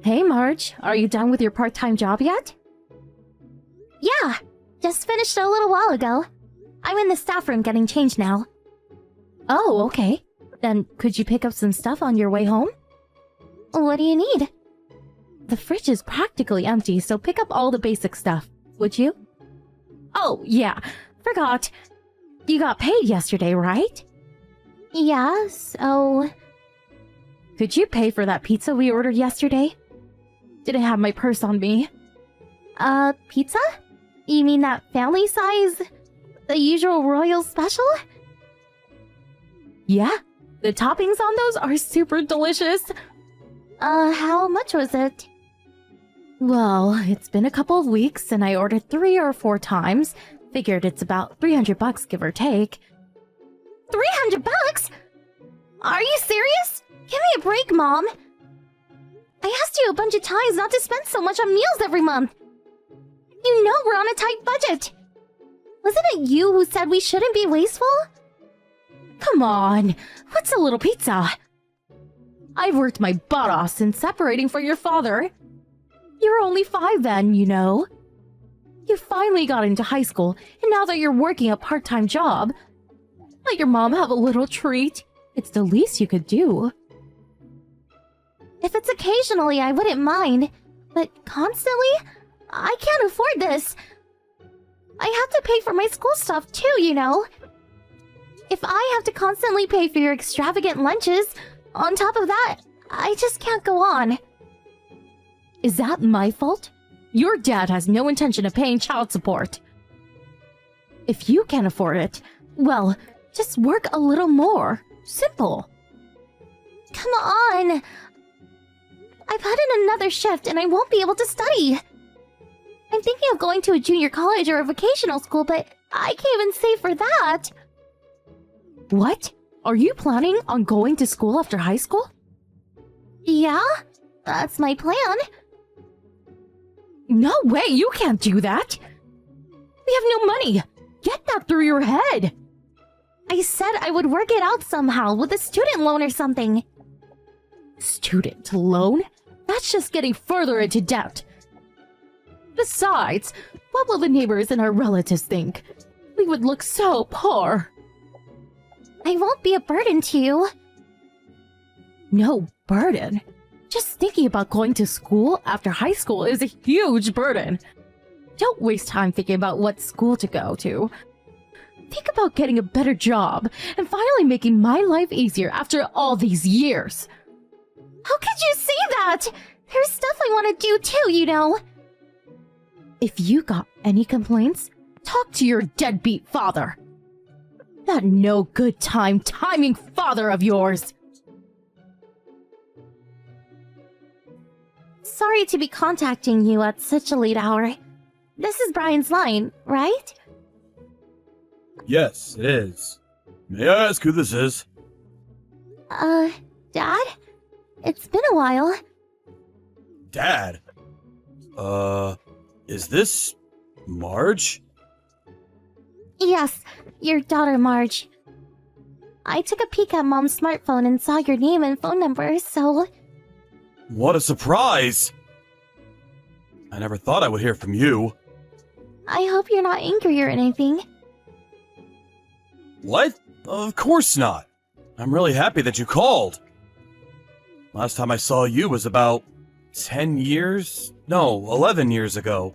Hey Marge, are you done with your part-time job yet? Yeah, just finished a little while ago. I'm in the staff room getting changed now. Oh, okay. Then could you pick up some stuff on your way home? What do you need? The fridge is practically empty, so pick up all the basic stuff, would you? Oh, yeah, forgot. You got paid yesterday, right? Yeah, so... Could you pay for that pizza we ordered yesterday? Didn't have my purse on me. Pizza? You mean that family size? The usual royal special? Yeah, the toppings on those are super delicious. How much was it? Well, it's been a couple of weeks and I ordered 3 or 4 times. Figured it's about $300 give or take. $300? Are you serious? Give me a break, Mom. I asked you a bunch of times not to spend so much on meals every month. You know we're on a tight budget. Wasn't it you who said we shouldn't be wasteful? Come on, what's a little pizza? I've worked my butt off since separating from your father. You were only 5 then, you know. You finally got into high school, and now that you're working a part-time job, let your mom have a little treat. It's the least you could do. If it's occasionally, I wouldn't mind. But constantly? I can't afford this. I have to pay for my school stuff too, you know. If I have to constantly pay for your extravagant lunches, on top of that, I just can't go on. Is that my fault? Your dad has no intention of paying child support. If you can't afford it, well, just work a little more. Simple. Come on. I put in another shift and I won't be able to study. I'm thinking of going to a junior college or a vocational school, but I can't even save for that. What? Are you planning on going to school after high school? Yeah, that's my plan. No way, you can't do that. We have no money. Get that through your head. I said I would work it out somehow with a student loan or something. Student loan? That's just getting further into debt. Besides, what will the neighbors and our relatives think? We would look so poor. I won't be a burden to you. No burden? Just thinking about going to school after high school is a huge burden. Don't waste time thinking about what school to go to. Think about getting a better job and finally making my life easier after all these years. How could you say that? There's stuff I want to do too, you know. If you got any complaints, talk to your deadbeat father. That no good timing father of yours. Sorry to be contacting you at such a late hour. This is Brian's line, right? Yes, it is. May I ask who this is? Dad? It's been a while. Dad? Is this Marge? Yes, your daughter Marge. I took a peek at Mom's smartphone and saw your name and phone number, so... What a surprise! I never thought I would hear from you. I hope you're not angry or anything. What? Of course not. I'm really happy that you called. Last time I saw you was about 10 years? No, 11 years ago.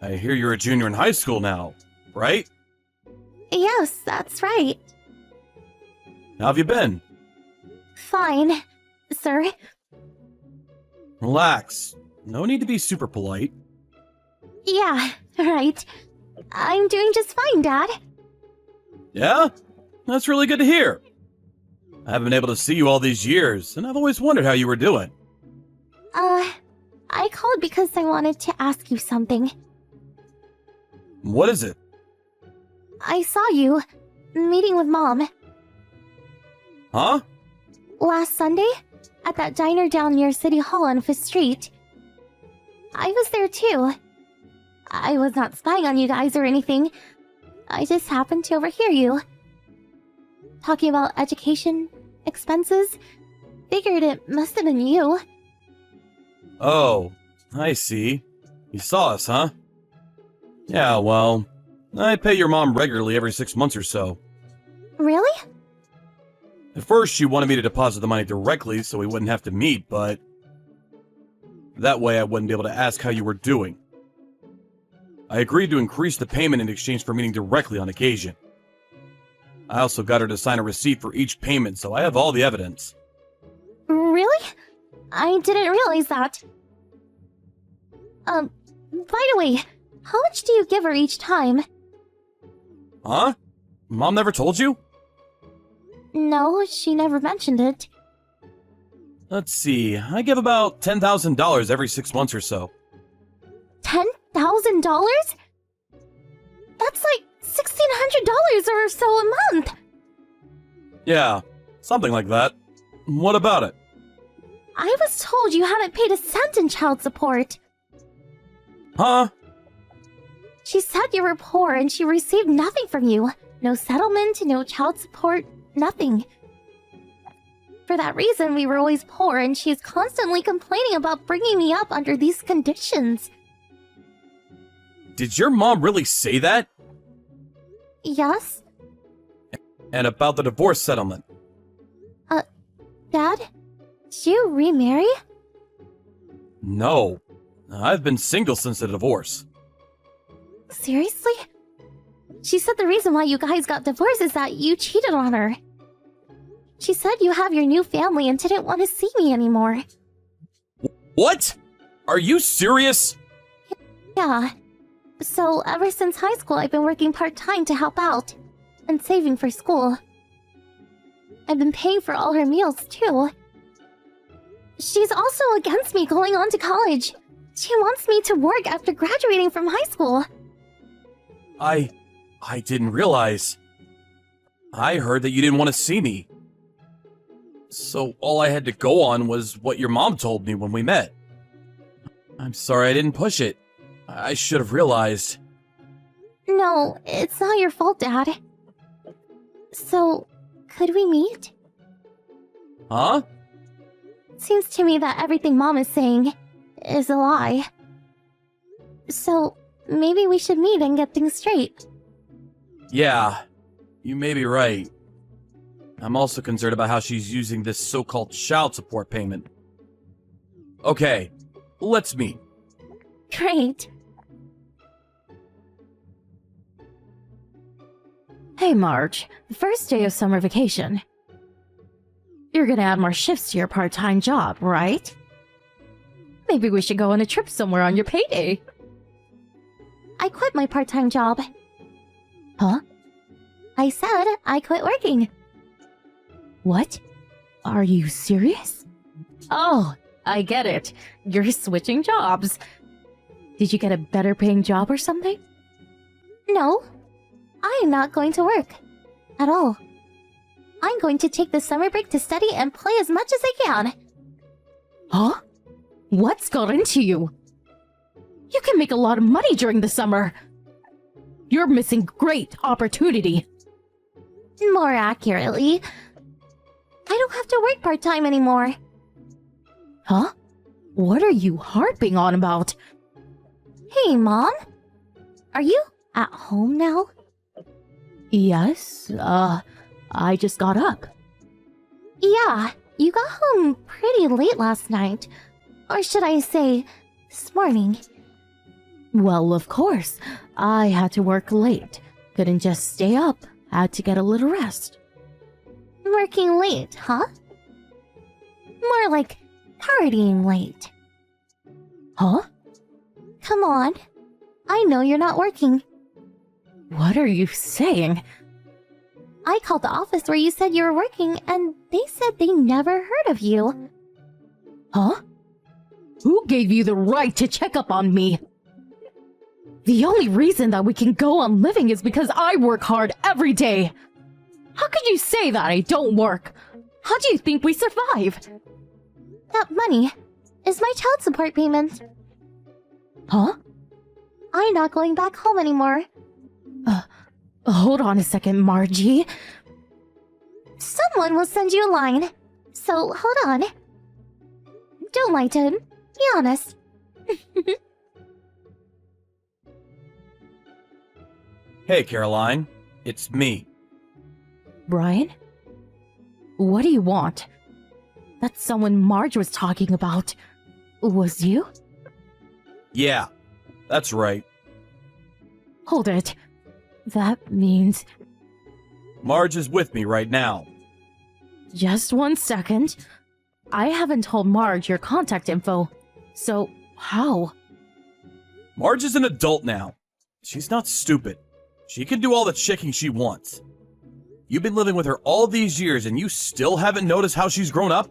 I hear you're a junior in high school now, right? Yes, that's right. How have you been? Fine, sir. Relax. No need to be super polite. Yeah, right. I'm doing just fine, Dad. Yeah? That's really good to hear. I haven't been able to see you all these years, and I've always wondered how you were doing. I called because I wanted to ask you something. What is it? I saw you meeting with Mom Huh? last Sunday at that diner down near City Hall on 5th Street. I was there too. I was not spying on you guys or anything. I just happened to overhear you. Talking about education, expenses. Figured it must have been you. Oh, I see. You saw us, huh? Yeah, well, I pay your mom regularly every 6 months or so. Really? At first, she wanted me to deposit the money directly so we wouldn't have to meet, but that way I wouldn't be able to ask how you were doing. I agreed to increase the payment in exchange for meeting directly on occasion. I also got her to sign a receipt for each payment, so I have all the evidence. Really? I didn't realize that. By the way, how much do you give her each time? Huh? Mom never told you? No, she never mentioned it. Let's see, I give about $10,000 every 6 months or so. $10,000? That's like $1,600 or so a month. Yeah, something like that. What about it? I was told you hadn't paid a cent in child support. Huh? She said you were poor and she received nothing from you. No settlement, no child support, nothing. For that reason, we were always poor and she is constantly complaining about bringing me up under these conditions. Did your mom really say that? Yes? And about the divorce settlement? Dad? Did you remarry? No. I've been single since the divorce. Seriously? She said the reason why you guys got divorced is that you cheated on her. She said you have your new family and didn't want to see me anymore. What? Are you serious? Yeah. So, ever since high school, I've been working part-time to help out. And saving for school. I've been paying for all her meals, too. She's also against me going on to college. She wants me to work after graduating from high school. I didn't realize. I heard that you didn't want to see me. So all I had to go on was what your mom told me when we met. I'm sorry I didn't push it. I should have realized. No, it's not your fault, Dad. So, could we meet? Huh? Seems to me that everything Mom is saying is a lie. So, maybe we should meet and get things straight. Yeah, you may be right. I'm also concerned about how she's using this so-called child support payment. Okay, let's meet. Great. Hey, Marge. The first day of summer vacation. You're gonna add more shifts to your part-time job, right? Maybe we should go on a trip somewhere on your payday. I quit my part-time job. Huh? I said I quit working. What? Are you serious? Oh, I get it. You're switching jobs. Did you get a better paying job or something? No, I am not going to work. At all. I'm going to take the summer break to study and play as much as I can. Huh? What's got into you? You can make a lot of money during the summer. You're missing great opportunity. More accurately, I don't have to work part-time anymore. Huh? What are you harping on about? Hey, Mom. Are you at home now? Yes, I just got up. Yeah, you got home pretty late last night. Or should I say, this morning. Well, of course. I had to work late. Couldn't just stay up. Had to get a little rest. Working late, huh? More like partying late. Huh? Come on. I know you're not working. What are you saying? I called the office where you said you were working, and they said they never heard of you. Huh? Who gave you the right to check up on me? The only reason that we can go on living is because I work hard every day. How could you say that I don't work? How do you think we survive? That money is my child support payment. Huh? I'm not going back home anymore. Hold on a second, Margie. Someone will send you a line. So, hold on. Don't lie to him. Be honest. Hey, Caroline. It's me. Brian? What do you want? That's someone Marge was talking about. Was you? Yeah, that's right. Hold it. That means... Marge is with me right now. Just 1 second. I haven't told Marge your contact info. So, how? Marge is an adult now. She's not stupid. She can do all the checking she wants. You've been living with her all these years and you still haven't noticed how she's grown up?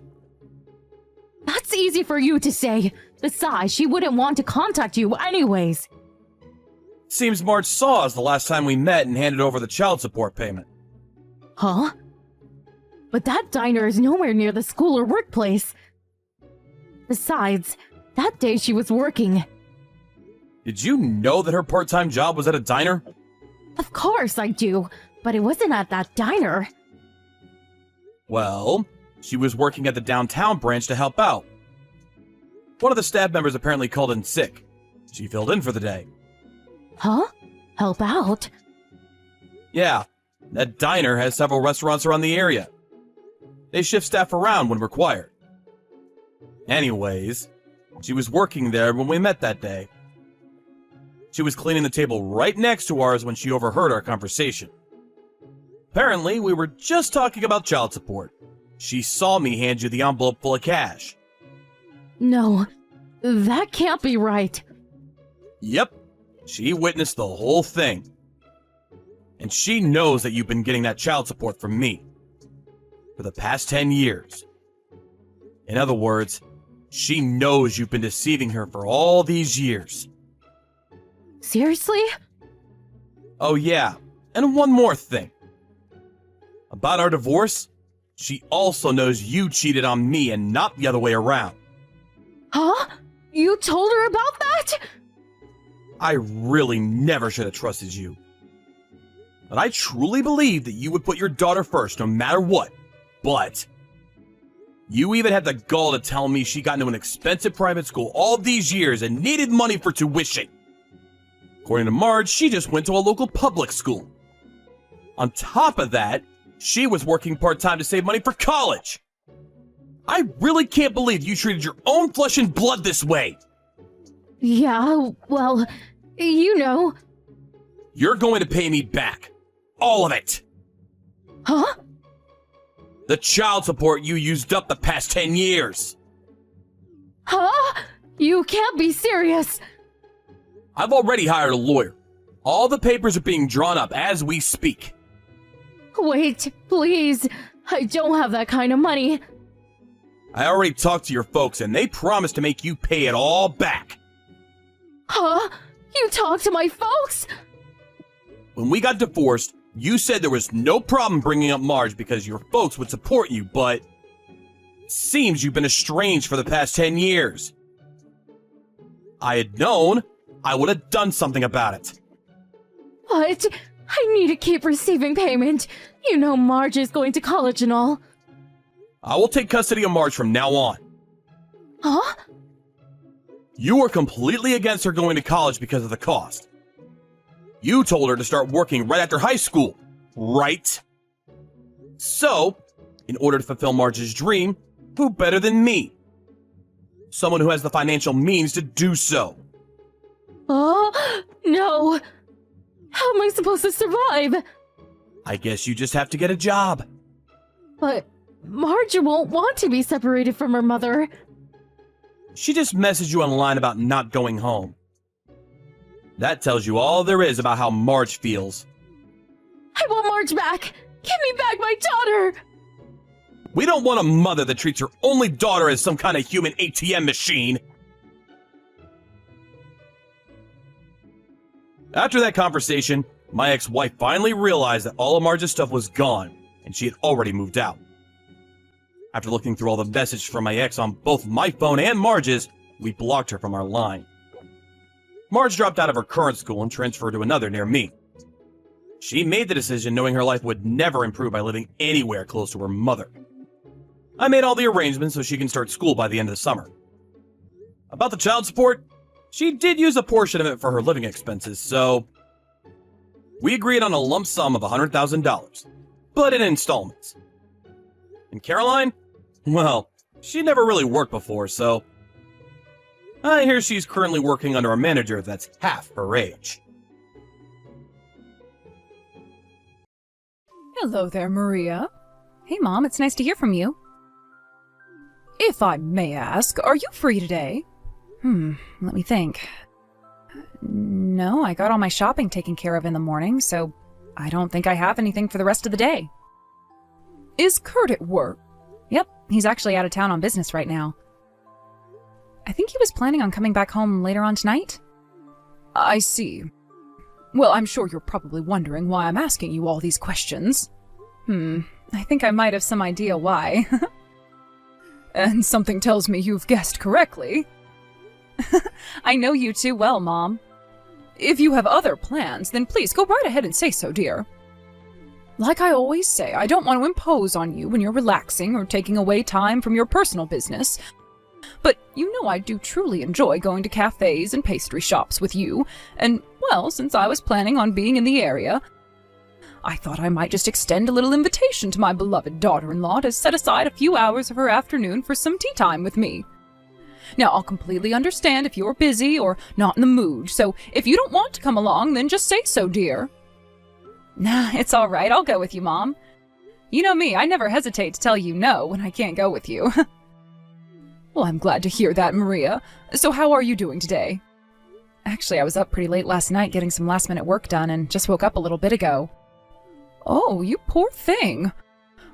That's easy for you to say. Besides, she wouldn't want to contact you anyways. Seems Marge saw us the last time we met and handed over the child support payment. Huh? But that diner is nowhere near the school or workplace. Besides, that day she was working. Did you know that her part-time job was at a diner? Of course I do, but it wasn't at that diner. Well, she was working at the downtown branch to help out. One of the staff members apparently called in sick. She filled in for the day. Huh? Help out? Yeah, that diner has several restaurants around the area. They shift staff around when required. Anyways, she was working there when we met that day. She was cleaning the table right next to ours when she overheard our conversation. Apparently, we were just talking about child support. She saw me hand you the envelope full of cash. No, that can't be right. Yep, she witnessed the whole thing. And she knows that you've been getting that child support from me for the past 10 years. In other words, she knows you've been deceiving her for all these years. Seriously? Oh yeah, and one more thing. About our divorce, she also knows you cheated on me and not the other way around. Huh? You told her about that? I really never should have trusted you. But I truly believe that you would put your daughter first no matter what. But you even had the gall to tell me she got into an expensive private school all these years and needed money for tuition. According to Marge, she just went to a local public school. On top of that, she was working part-time to save money for college. I really can't believe you treated your own flesh and blood this way. Yeah, well, you know. You're going to pay me back. All of it. Huh? The child support you used up the past 10 years. Huh? You can't be serious. I've already hired a lawyer. All the papers are being drawn up as we speak. Wait, please. I don't have that kind of money. I already talked to your folks and they promised to make you pay it all back. Huh? You talked to my folks? When we got divorced, you said there was no problem bringing up Marge because your folks would support you, but it seems you've been estranged for the past 10 years. I had known, I would have done something about it. But I need to keep receiving payment. You know Marge is going to college and all. I will take custody of Marge from now on. Huh? You were completely against her going to college because of the cost. You told her to start working right after high school, right? So, in order to fulfill Marge's dream, who better than me? Someone who has the financial means to do so. Oh, no. How am I supposed to survive? I guess you just have to get a job. But Marge won't want to be separated from her mother. She just messaged you online about not going home. That tells you all there is about how Marge feels. I want Marge back! Give me back my daughter! We don't want a mother that treats her only daughter as some kind of human ATM machine. After that conversation, my ex-wife finally realized that all of Marge's stuff was gone, and she had already moved out. After looking through all the messages from my ex on both my phone and Marge's, we blocked her from our line. Marge dropped out of her current school and transferred to another near me. She made the decision knowing her life would never improve by living anywhere close to her mother. I made all the arrangements so she can start school by the end of the summer. About the child support, she did use a portion of it for her living expenses, so we agreed on a lump sum of $100,000, but in installments. And Caroline? Well, she never really worked before, so I hear she's currently working under a manager that's half her age. Hello there, Maria. Hey, Mom, it's nice to hear from you. If I may ask, are you free today? Let me think. No, I got all my shopping taken care of in the morning, so I don't think I have anything for the rest of the day. Is Kurt at work? Yep, he's actually out of town on business right now. I think he was planning on coming back home later on tonight. I see. Well, I'm sure you're probably wondering why I'm asking you all these questions. I think I might have some idea why. And something tells me you've guessed correctly. I know you too well, Mom. If you have other plans, then please go right ahead and say so, dear. Like I always say, I don't want to impose on you when you're relaxing or taking away time from your personal business. But you know I do truly enjoy going to cafes and pastry shops with you, and, well, since I was planning on being in the area, I thought I might just extend a little invitation to my beloved daughter-in-law to set aside a few hours of her afternoon for some tea time with me. Now, I'll completely understand if you're busy or not in the mood, so if you don't want to come along, then just say so, dear. Nah, it's all right. I'll go with you, Mom. You know me, I never hesitate to tell you no when I can't go with you. Well, I'm glad to hear that, Maria. So how are you doing today? Actually, I was up pretty late last night getting some last-minute work done and just woke up a little bit ago. Oh, you poor thing.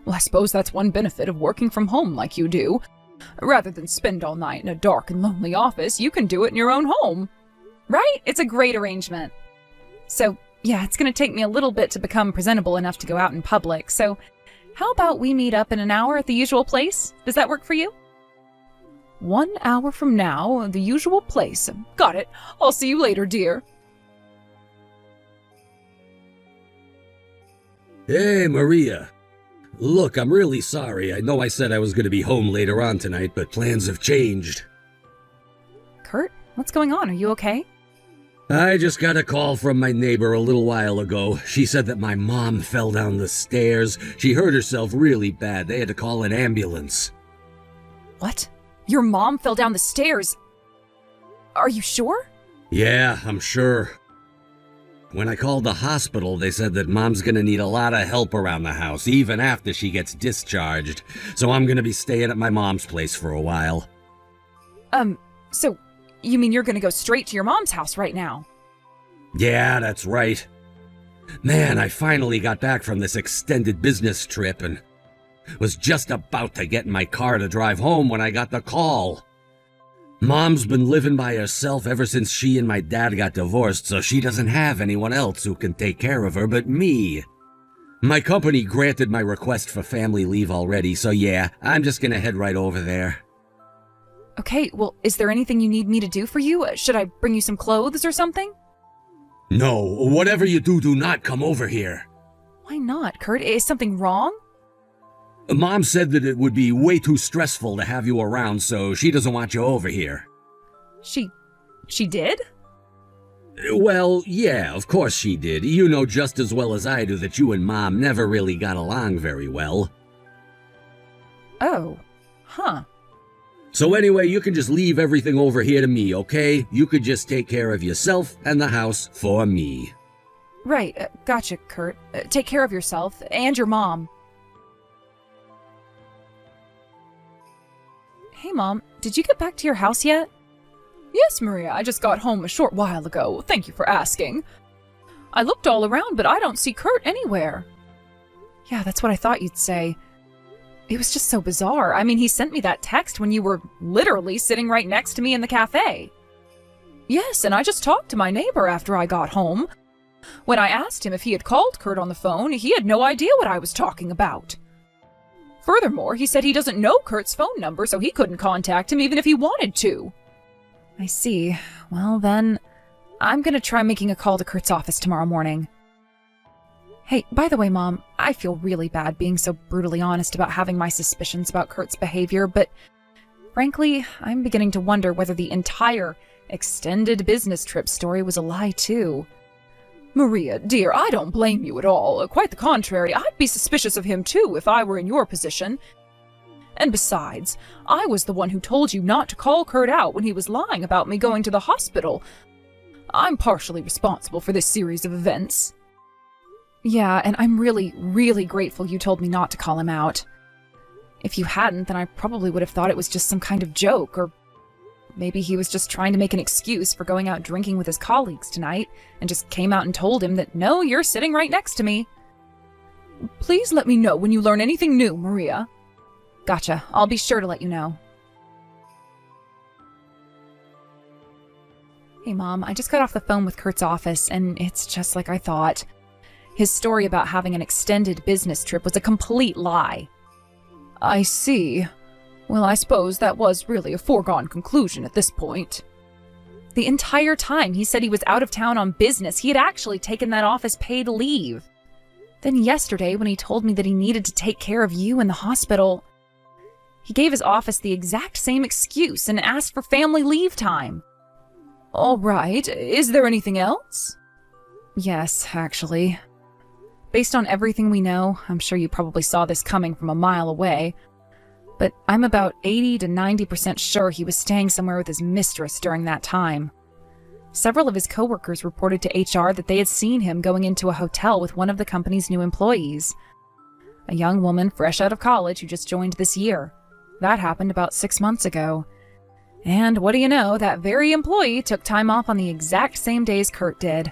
Well, I suppose that's one benefit of working from home like you do. Rather than spend all night in a dark and lonely office, you can do it in your own home. Right? It's a great arrangement. So, yeah, it's going to take me a little bit to become presentable enough to go out in public, so how about we meet up in an hour at the usual place? Does that work for you? 1 hour from now, the usual place. Got it. I'll see you later, dear. Hey, Maria. Look, I'm really sorry. I know I said I was going to be home later on tonight, but plans have changed. Kurt, what's going on? Are you okay? I just got a call from my neighbor a little while ago. She said that my mom fell down the stairs. She hurt herself really bad. They had to call an ambulance. What? Your mom fell down the stairs? Are you sure? Yeah, I'm sure. When I called the hospital, they said that Mom's gonna need a lot of help around the house, even after she gets discharged. So I'm gonna be staying at my mom's place for a while. So you mean you're gonna go straight to your mom's house right now? Yeah, that's right. Man, I finally got back from this extended business trip and was just about to get in my car to drive home when I got the call. Mom's been living by herself ever since she and my dad got divorced, so she doesn't have anyone else who can take care of her but me. My company granted my request for family leave already, so yeah, I'm just gonna head right over there. Okay, well, is there anything you need me to do for you? Should I bring you some clothes or something? No, whatever you do, do not come over here. Why not, Kurt? Is something wrong? Mom said that it would be way too stressful to have you around, so she doesn't want you over here. She did? Well, yeah, of course she did. You know just as well as I do that you and Mom never really got along very well. Oh, huh. So anyway, you can just leave everything over here to me, okay? You could just take care of yourself and the house for me. Right, gotcha, Kurt. Take care of yourself and your mom. Hey, Mom, did you get back to your house yet? Yes, Maria, I just got home a short while ago. Thank you for asking. I looked all around, but I don't see Kurt anywhere. Yeah, that's what I thought you'd say. It was just so bizarre. I mean, he sent me that text when you were literally sitting right next to me in the cafe. Yes, and I just talked to my neighbor after I got home. When I asked him if he had called Kurt on the phone, he had no idea what I was talking about. Furthermore, he said he doesn't know Kurt's phone number, so he couldn't contact him even if he wanted to. I see. Well, then, I'm gonna try making a call to Kurt's office tomorrow morning. Hey, by the way, Mom, I feel really bad being so brutally honest about having my suspicions about Kurt's behavior, but Frankly, I'm beginning to wonder whether the entire extended business trip story was a lie, too. Maria, dear, I don't blame you at all. Quite the contrary, I'd be suspicious of him, too, if I were in your position. And besides, I was the one who told you not to call Kurt out when he was lying about me going to the hospital. I'm partially responsible for this series of events. Yeah, and I'm really, really grateful you told me not to call him out. If you hadn't, then I probably would have thought it was just some kind of joke, or maybe he was just trying to make an excuse for going out drinking with his colleagues tonight, and just came out and told him that, no, you're sitting right next to me. Please let me know when you learn anything new, Maria. Gotcha. I'll be sure to let you know. Hey, Mom, I just got off the phone with Kurt's office, and it's just like I thought. His story about having an extended business trip was a complete lie. I see. Well, I suppose that was really a foregone conclusion at this point. The entire time he said he was out of town on business, he had actually taken that off as paid leave. Then yesterday, when he told me that he needed to take care of you in the hospital, he gave his office the exact same excuse and asked for family leave time. All right, is there anything else? Yes, actually. Based on everything we know, I'm sure you probably saw this coming from a mile away, but I'm about 80 to 90% sure he was staying somewhere with his mistress during that time. Several of his coworkers reported to HR that they had seen him going into a hotel with one of the company's new employees, a young woman fresh out of college who just joined this year. That happened about 6 months ago. And what do you know, that very employee took time off on the exact same days Kurt did.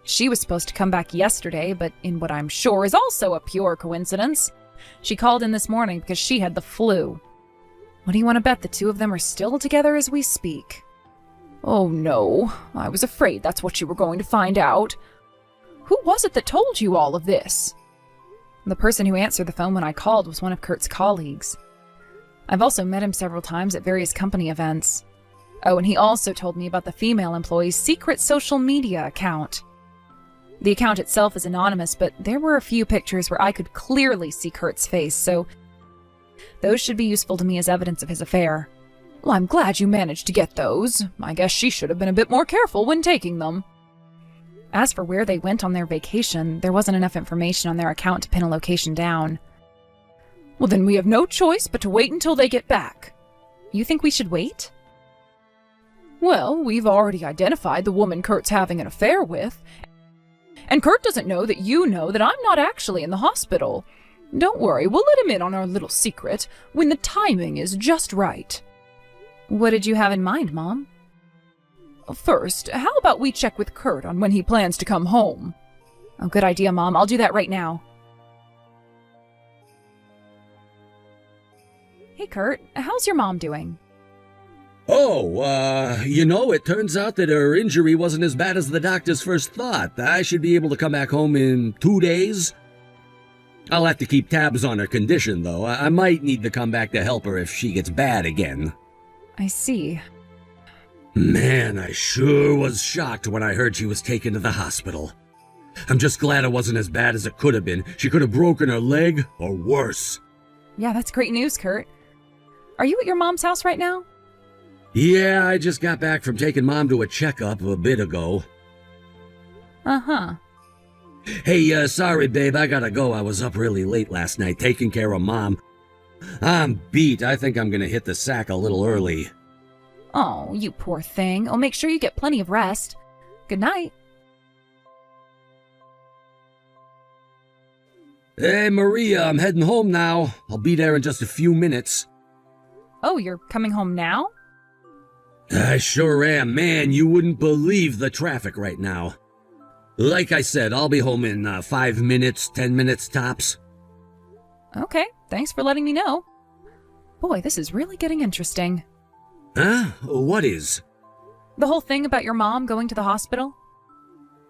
She was supposed to come back yesterday, but in what I'm sure is also a pure coincidence, she called in this morning because she had the flu. What do you want to bet the two of them are still together as we speak? Oh no, I was afraid that's what you were going to find out. Who was it that told you all of this? The person who answered the phone when I called was one of Kurt's colleagues. I've also met him several times at various company events. Oh, and he also told me about the female employee's secret social media account. The account itself is anonymous, but there were a few pictures where I could clearly see Kurt's face, so those should be useful to me as evidence of his affair. Well, I'm glad you managed to get those. I guess she should have been a bit more careful when taking them. As for where they went on their vacation, there wasn't enough information on their account to pin a location down. Well, then we have no choice but to wait until they get back. You think we should wait? Well, we've already identified the woman Kurt's having an affair with, and Kurt doesn't know that you know that I'm not actually in the hospital. Don't worry, we'll let him in on our little secret when the timing is just right. What did you have in mind, Mom? First, how about we check with Kurt on when he plans to come home? Oh, good idea, Mom. I'll do that right now. Hey, Kurt, how's your mom doing? Oh, it turns out that her injury wasn't as bad as the doctors first thought. I should be able to come back home in 2 days. I'll have to keep tabs on her condition, though. I might need to come back to help her if she gets bad again. I see. Man, I sure was shocked when I heard she was taken to the hospital. I'm just glad it wasn't as bad as it could have been. She could have broken her leg, or worse. Yeah, that's great news, Kurt. Are you at your mom's house right now? Yeah, I just got back from taking Mom to a checkup a bit ago. Uh-huh. Hey, sorry, babe, I gotta go. I was up really late last night taking care of Mom. I'm beat. I think I'm gonna hit the sack a little early. Oh, you poor thing. Oh, make sure you get plenty of rest. Good night. Hey, Maria, I'm heading home now. I'll be there in just a few minutes. Oh, you're coming home now? I sure am. Man, you wouldn't believe the traffic right now. Like I said, I'll be home in 5 minutes, 10 minutes tops. Okay, thanks for letting me know. Boy, this is really getting interesting. Huh? What is? The whole thing about your mom going to the hospital?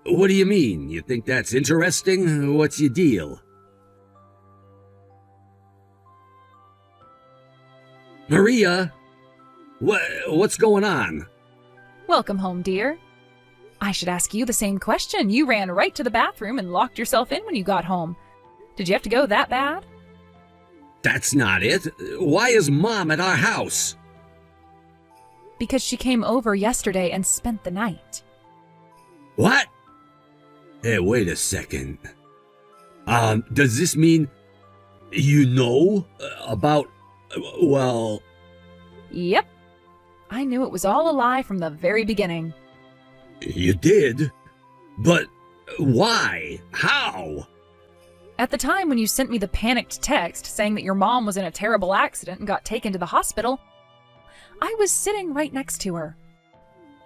What do you mean? You think that's interesting? What's your deal? Maria? What's going on? Welcome home, dear. I should ask you the same question. You ran right to the bathroom and locked yourself in when you got home. Did you have to go that bad? That's not it. Why is Mom at our house? Because she came over yesterday and spent the night. What? Hey, wait a second. Does this mean you know about, well... Yep. I knew it was all a lie from the very beginning. You did? But why? How? At the time when you sent me the panicked text saying that your mom was in a terrible accident and got taken to the hospital, I was sitting right next to her.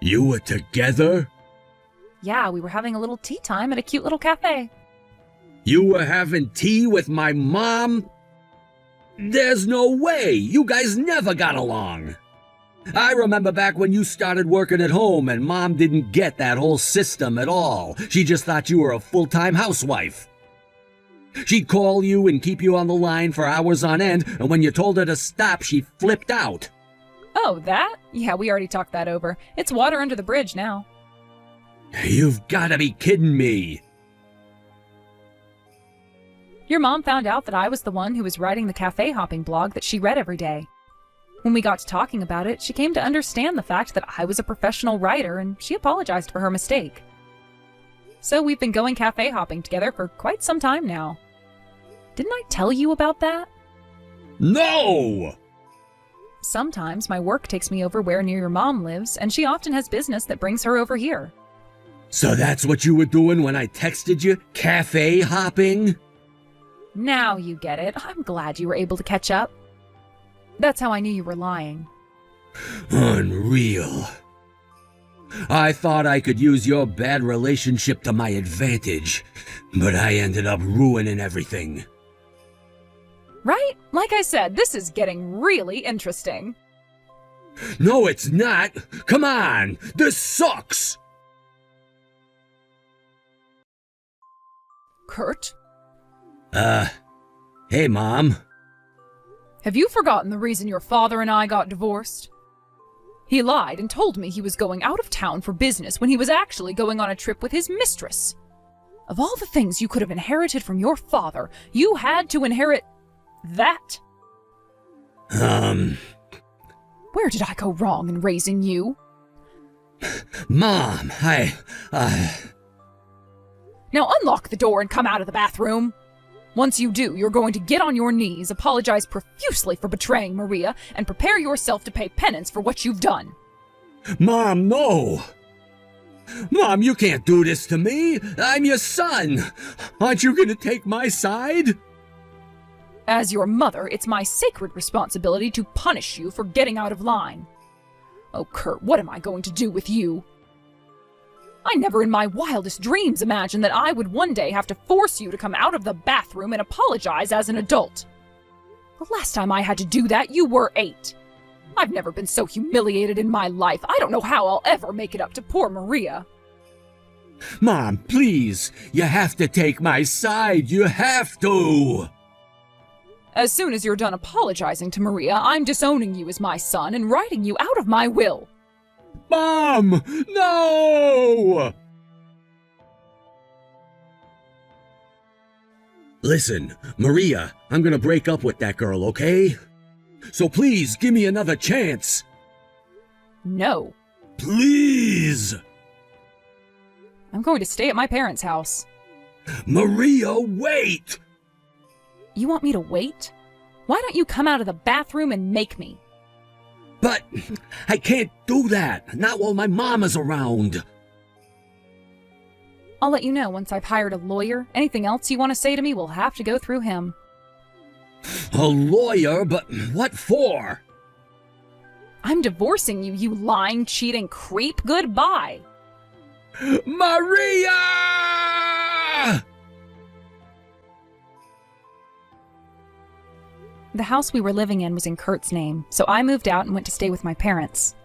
You were together? Yeah, we were having a little tea time at a cute little cafe. You were having tea with my mom? There's no way! You guys never got along! I remember back when you started working at home and Mom didn't get that whole system at all. She just thought you were a full-time housewife. She'd call you and keep you on the line for hours on end, and when you told her to stop, she flipped out. Oh, that? Yeah, we already talked that over. It's water under the bridge now. You've gotta be kidding me. Your mom found out that I was the one who was writing the cafe hopping blog that she read every day. When we got to talking about it, she came to understand the fact that I was a professional writer, and she apologized for her mistake. So we've been going cafe hopping together for quite some time now. Didn't I tell you about that? No! Sometimes my work takes me over where near your mom lives, and she often has business that brings her over here. So that's what you were doing when I texted you? Cafe hopping? Now you get it. I'm glad you were able to catch up. That's how I knew you were lying. Unreal. I thought I could use your bad relationship to my advantage, but I ended up ruining everything. Right? Like I said, this is getting really interesting. No, it's not. Come on, this sucks. Kurt? Hey, Mom. Have you forgotten the reason your father and I got divorced? He lied and told me he was going out of town for business when he was actually going on a trip with his mistress. Of all the things you could have inherited from your father, you had to inherit that. Where did I go wrong in raising you? Mom, Now unlock the door and come out of the bathroom. Once you do, you're going to get on your knees, apologize profusely for betraying Maria, and prepare yourself to pay penance for what you've done. Mom, no! Mom, you can't do this to me! I'm your son! Aren't you gonna take my side? As your mother, it's my sacred responsibility to punish you for getting out of line. Oh, Kurt, what am I going to do with you? I never in my wildest dreams imagined that I would one day have to force you to come out of the bathroom and apologize as an adult. The last time I had to do that, you were 8. I've never been so humiliated in my life. I don't know how I'll ever make it up to poor Maria. Mom, please, you have to take my side. You have to! As soon as you're done apologizing to Maria, I'm disowning you as my son and writing you out of my will. Mom, no! Listen, Maria, I'm gonna break up with that girl, okay? So please, give me another chance. No. Please! I'm going to stay at my parents' house. Maria, wait! You want me to wait? Why don't you come out of the bathroom and make me? But I can't do that, not while my mom is around. I'll let you know once I've hired a lawyer. Anything else you want to say to me will have to go through him. A lawyer? But what for? I'm divorcing you, you lying, cheating creep. Goodbye. Maria! The house we were living in was in Kurt's name, so I moved out and went to stay with my parents.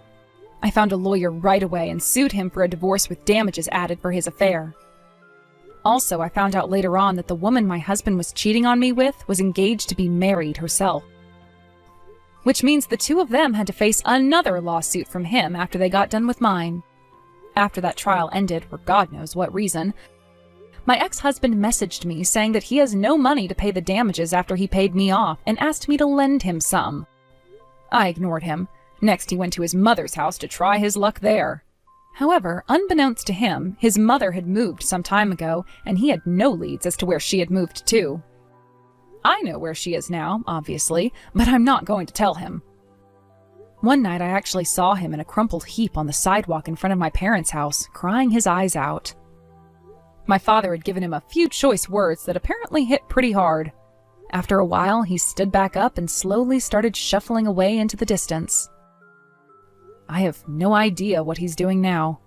I found a lawyer right away and sued him for a divorce with damages added for his affair. Also, I found out later on that the woman my husband was cheating on me with was engaged to be married herself. Which means the two of them had to face another lawsuit from him after they got done with mine. After that trial ended, for God knows what reason, My ex-husband messaged me saying that he has no money to pay the damages after he paid me off and asked me to lend him some. I ignored him. Next, he went to his mother's house to try his luck there. However, unbeknownst to him, his mother had moved some time ago, and he had no leads as to where she had moved to. I know where she is now, obviously, but I'm not going to tell him. One night I actually saw him in a crumpled heap on the sidewalk in front of my parents' house, crying his eyes out. My father had given him a few choice words that apparently hit pretty hard. After a while, he stood back up and slowly started shuffling away into the distance. I have no idea what he's doing now.